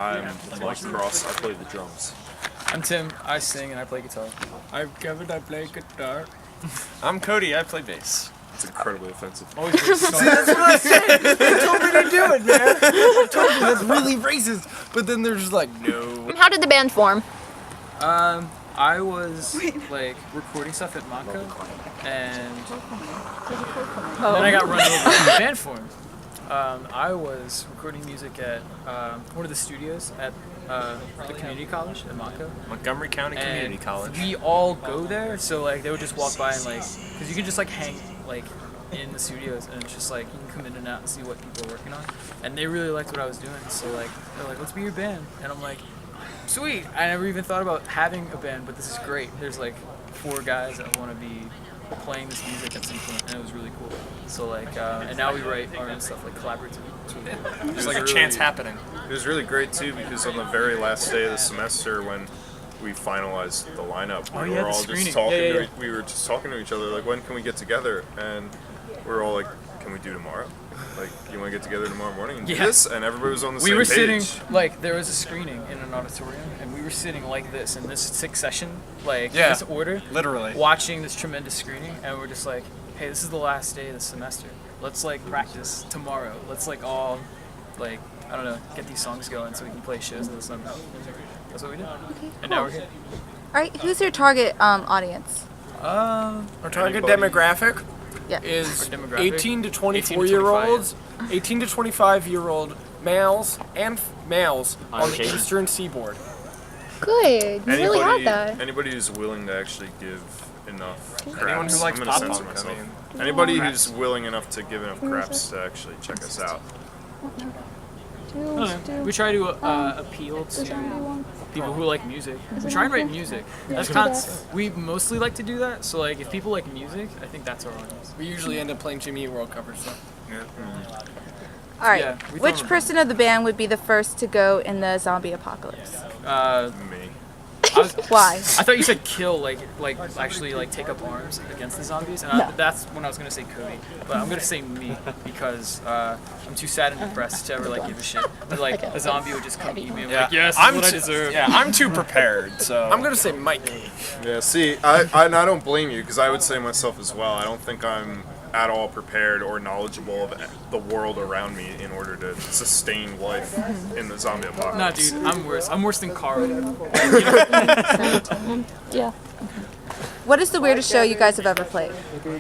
I'm Mike Cross. I play the drums. I'm Tim. I sing and I play guitar. I'm Kevin. I play guitar. I'm Cody. I play bass. It's incredibly offensive. Always very See, that's what I said. They told me to do it, man. They told me that's really racist. But then they're just like, no. How did the band form? I was like recording stuff at Mako, and then I got run over in the band form. I was recording music at one of the studios at the community college at Mako. Montgomery County Community And College. we all go there, so like they would just walk by and like, cause you can just like hang like in the studios, and it's just like you can come in and out and see what people are working on. And they really liked what I was doing, so like they're like, let's be your band, and I'm like, sweet. I never even thought about having a band, but this is great. There's like 4 guys that want to be playing this music at some point, and it was really cool. So like, and now we write our own stuff like collaboratively. It's like a chance happening. It was really great too because on the very last day of the semester when we finalized the lineup, we were all just talking. We were just talking to each other like, when can we get together? And we were all like, can we do tomorrow? Like, you want to get together tomorrow morning and do this? And everybody was on the same page. We were sitting, like, there was a screening in an auditorium, and we were sitting like this in this succession, like, in this order. Literally. Watching this tremendous screening, and we're just like, hey, this is the last day of the semester. Let's, like, practice tomorrow. Let's, like, all, like, I don't know, get these songs going so we can play shows in the summer. That's what we did. Okay, And now we're here. All right, who's your target audience? Our target Anybody? demographic Yeah. is Our demographic? 18 to 24-year-olds, 18 to 25-year-old males and males on the eastern seaboard. Good. You really had that. Anybody who's willing to actually give enough craps. Anyone who likes I'm pop gonna censor punk, myself. I mean. Anybody who's willing enough to give enough craps to actually check us out. We try to appeal to people who like music. We try and write music. We mostly like to do that. So like, if people like music, I think that's our audience. We usually end up playing Jimmy Eat World covers, though. All right. Yeah, we Which throw 'em person of the band would be the first to go in the zombie apocalypse? Me. Why? I thought you said kill, like actually like take up arms against the zombies, and that's when I was gonna say Cody, but I'm gonna say me because I'm too sad and depressed to ever like give a shit. But like a zombie would just come eat me. I'm like, yes, I'm what I deserve. Yeah, I'm too prepared. So I'm going to say Mike. Yeah, see, I don't blame you because I would say myself as well. I don't think I'm at all prepared or knowledgeable of the world around me in order to sustain life in the zombie apocalypse. Nah, dude, I'm worse. I'm worse than Carl. Yeah. What is the weirdest show you guys have ever played?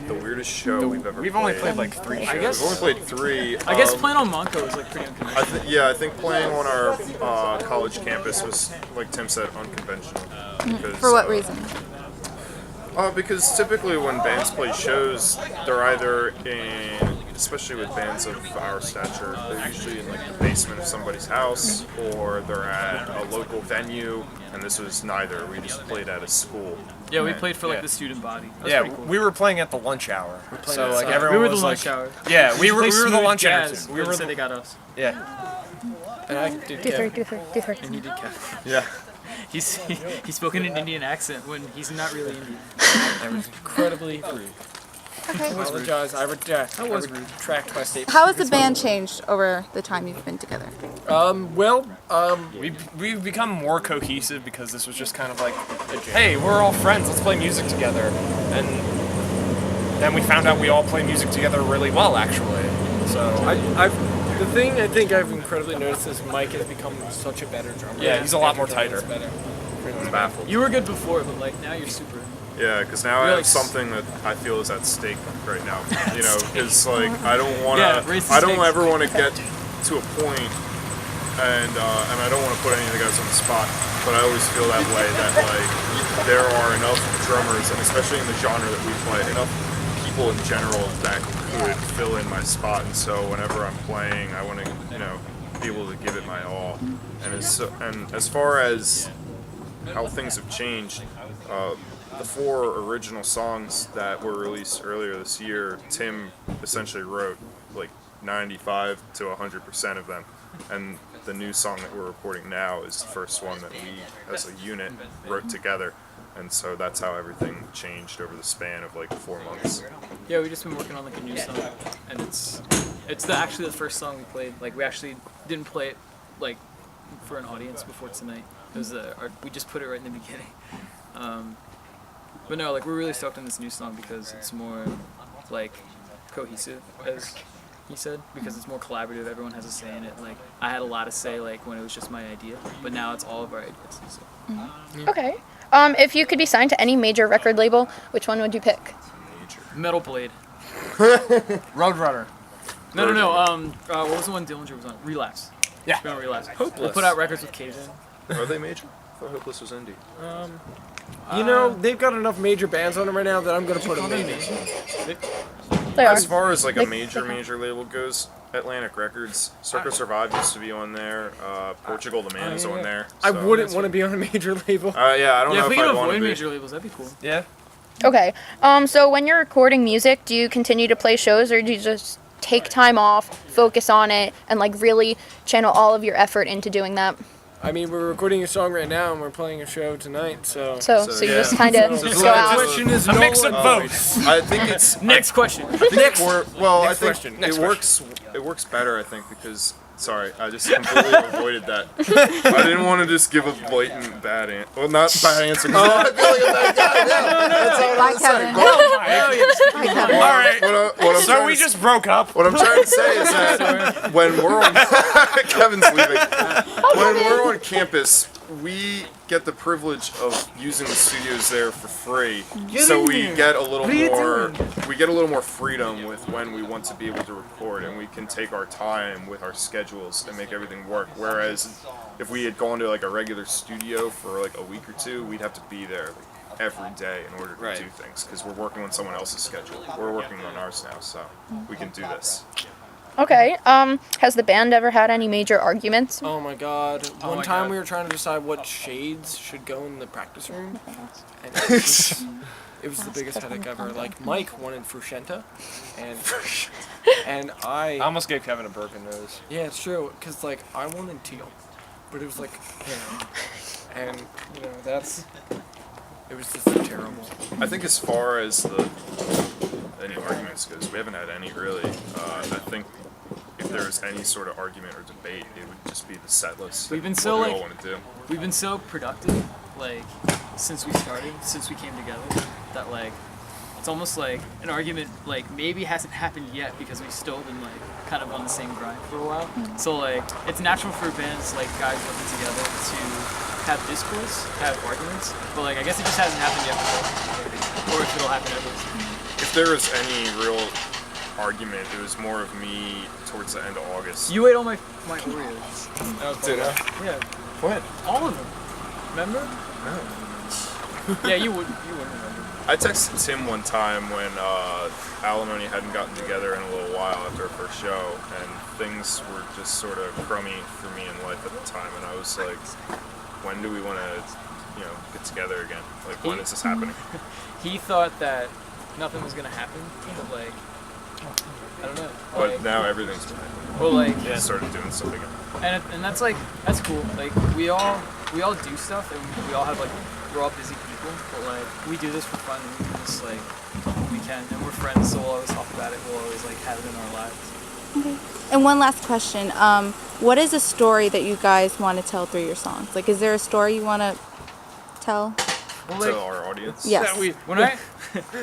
The weirdest show we've ever we've only played like 3 shows. guess- We've only played 3. I guess playing on Monco is like pretty unconventional. I think playing on our college campus was, like Tim said, unconventional. Because, For what reason? Because typically when bands play shows, they're either in, especially with bands of our stature, they're usually in like the basement of somebody's house, or they're at a local venue, and this was neither. We just played at a school. Yeah, we played for like the student body. That was Yeah, pretty cool. we were playing at the lunch hour. So like We everyone were the was lunch like, hour. yeah, we were Played the smooth lunch hour. jazz. We were said they got us. yeah. And I did Kevin. And you did Kevin. Yeah. He's spoken in an Indian accent when he's not really Indian. I was incredibly rude. I apologize. I retract my statement. How has the band changed over the time you've been together? We've become more cohesive because this was just kind of like, hey, we're all friends. Let's play music together. And then we found out we all play music together really well, actually. So The thing I think I've incredibly noticed is Mike has become such a better drummer. Yeah, he's a lot more tighter. It's better. I'm baffled. You were good before, but like now you're super. Yeah, because now I You're have like something that I feel is at stake right now. You know, because like I don't want to. Yeah, raise the I don't stakes. ever want to get to a point, and I don't want to put any of the guys on the spot. But I always feel that way that like there are enough drummers, and especially in the genre that we play, enough people in general that could fill in my spot. And so whenever I'm playing, I want to be able to give it my all. And as far as how things have changed. The 4 original songs that were released earlier this year, Tim essentially wrote like 95 to 100% of them, and the new song that we're recording now is the first one that we, as a unit, wrote together, and so that's how everything changed over the span of like 4 months. Yeah, we just been working on like a new song, and it's actually the first song we played. Like we actually didn't play it like for an audience before tonight. It was we just put it right in the beginning. But no, like we're really stoked on this new song because it's more like cohesive, as he said, because it's more collaborative. Everyone has a say in it. Like I had a lot of say like when it was just my idea, but now it's all of our ideas. So. Okay. If you could be signed to any major record label, which one would you pick? Metal Blade. Roadrunner. No. What was the one Dillinger was on? Relapse. Yeah. We're on Relapse. Hopeless. We put out records with Cajun. Are they major? I thought Hopeless was indie. You know, they've got enough major bands on them right now that I'm gonna put them in. They are. As far as like a major label goes, Atlantic Records, Circa Survive used to be on there. Portugal the Man is on there. I so- wouldn't want to be on a major label. Yeah, I don't Yeah, know if we if can I'd want to avoid be. major labels, that'd be cool. Yeah. Okay. So when you're recording music, do you continue to play shows, or do you just take time off, focus on it, and like really channel all of your effort into doing that? I mean, we're recording a song right now and we're playing a show tonight, so. So you yeah. just kind of So go out. question is A mix of null and both. I think it's Next question. I think Next. I think question. Next it works. It works better, I think, because sorry, I just completely avoided that. I didn't want to just give a blatant bad answer. Well, not bad answer. 'Cause I feel like a bad guy. Yeah, that's all Bye, I'm saying. Kevin. But Bye, Kevin. All right. what I'm So trying we to just broke up. What I'm trying to say is that when we're on Kevin's leaving. When we're on campus, we get the privilege of using the studios there for free. So we get a little more freedom with when we want to be able to record, and we can take our time with our schedules and make everything work. Whereas if we had gone to like a regular studio for like a week or two, we'd have to be there like, every day in order to do things because we're working on someone else's schedule. We're working on ours now, so we can do this. Okay. Has the band ever had any major arguments? Oh my god. Oh One my time God. we were trying to decide what shades should go in the practice room. And it was the biggest headache ever. Like, Mike wanted Fruscienta, and I I... almost gave Kevin a broken nose. Yeah, it's true, because, like, I wanted teal. But it was, like, pink. And, you know, that's... It was just terrible. I think as far as any arguments goes, we haven't had any really. I think if there was any sort of argument or debate, it would just be the set list. We've been and so, what we like- all want to do. We've been so productive, like, since we came together, that, like, it's almost like an argument, like, maybe hasn't happened yet because we've still been, like, kind of on the same grind for a while. So, like, it's natural for bands, like, guys working together to have discourse, have arguments, but, like, I guess it just hasn't happened yet before, or if it'll happen ever. If there was any real argument, it was more of me towards the end of August. You ate all my Oreos. Did I? Yeah, When? all of them. Remember? No. Yeah, you wouldn't remember. I texted Tim one time when Alimony hadn't gotten together in a little while after our first show, and things were just sort of crummy for me in life at the time, and I was like, when do we want to, get together again? Like, when is this happening? He thought that nothing was gonna happen, but like, I don't know. But Like, now everything's been happening. well, like, We started doing stuff again. and that's cool. Like, we all do stuff, and we all have, like, we're all busy people, but like, we do this for fun, and we do this, like, we can, and we're friends, so we'll always talk about it. We'll always, like, have it in our lives. And one last question. What is a story that you guys want to tell through your songs? Like, is there a story you want to tell? Well, To like, our audience. Yes. when I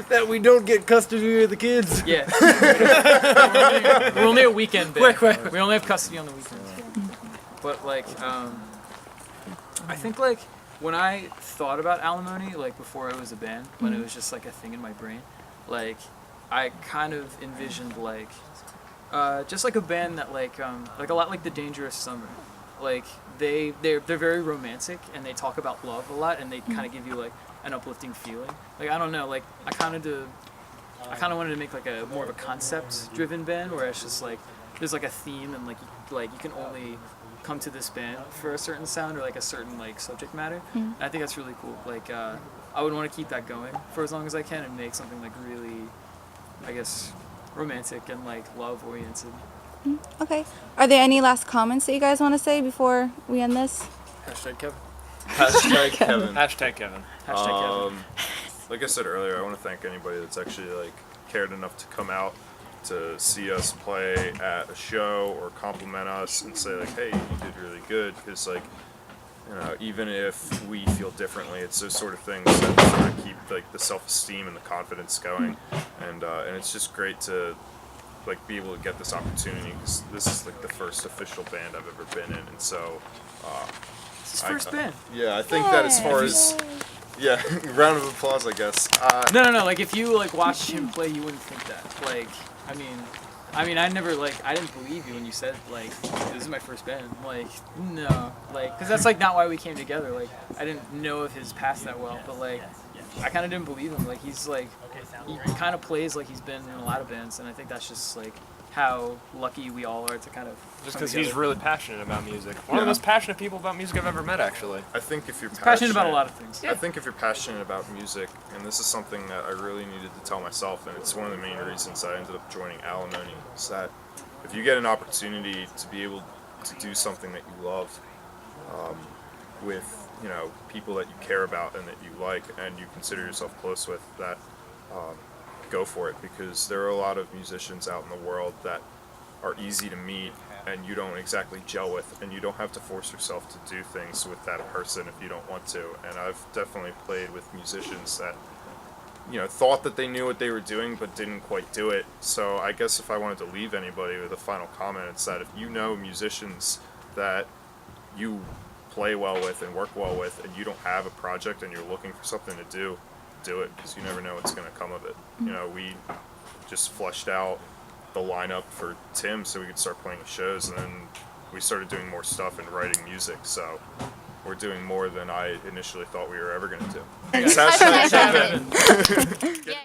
That we don't get custody of the kids. yeah, we're only a weekend band. Wait. We only have custody on the weekends. But like, I think like when I thought about Alimony, like before it was a band, when it was just like a thing in my brain, like I kind of envisioned like just like a band that like a lot like the Dangerous Summer. Like they're very romantic and they talk about love a lot and they kind of give you like an uplifting feeling. Like I don't know, like I kind of wanted to make like a more of a concept driven band where it's just like there's like a theme and like you can only come to this band for a certain sound or like a certain like subject matter. And I think that's really cool. Like I would want to keep that going for as long as I can and make something like really, I guess, romantic and like love oriented. Okay. Are there any last comments that you guys want to say before we end this? Hashtag Kevin. Hashtag Kevin. Hashtag Kevin. Hashtag Kevin. Like I said earlier, I want to thank anybody that's actually like cared enough to come out to see us play at a show or compliment us and say like, hey, you did really good, because like, you know, even if we feel differently, it's those sort of things that sort of keep like the self-esteem and the confidence going, and it's just great to like be able to get this opportunity, because this is like the first official band I've ever been in, and so It's his first band. yeah, I think that as far as round of applause, I guess. No. Like if you like watched him play, you wouldn't think that. Like, I mean, I never like I didn't believe you when you said like this is my first band. Like, no, like because that's like not why we came together. Like, I didn't know of his past that well, but like I kind of didn't believe him. Like he's like he kind of plays like he's been in a lot of bands, and I think that's just like how lucky we all are to kind of Just come because together. he's really passionate about music. One of the most passionate people about music I've ever met, actually. I think if you're passionate about a lot of things. I think if you're passionate about music, and this is something that I really needed to tell myself, and it's one of the main reasons I ended up joining Alimony, is that if you get an opportunity to be able to do something that you love, with, you know, people that you care about and that you like and you consider yourself close with, that go for it, because there are a lot of musicians out in the world that are easy to meet and you don't exactly gel with, and you don't have to force yourself to do things with that person if you don't want to. And I've definitely played with musicians that, you know, thought that they knew what they were doing but didn't quite do it. So I guess if I wanted to leave anybody with a final comment, it's that if you know musicians that you play well with and work well with, and you don't have a project and you're looking for something to do it, because you never know what's going to come of it. You know, we just fleshed out the lineup for Tim so we could start playing shows, and then we started doing more stuff and writing music, so we're doing more than I initially thought we were ever going to do. Hashtag Hashtag Kevin. Kevin. Yeah.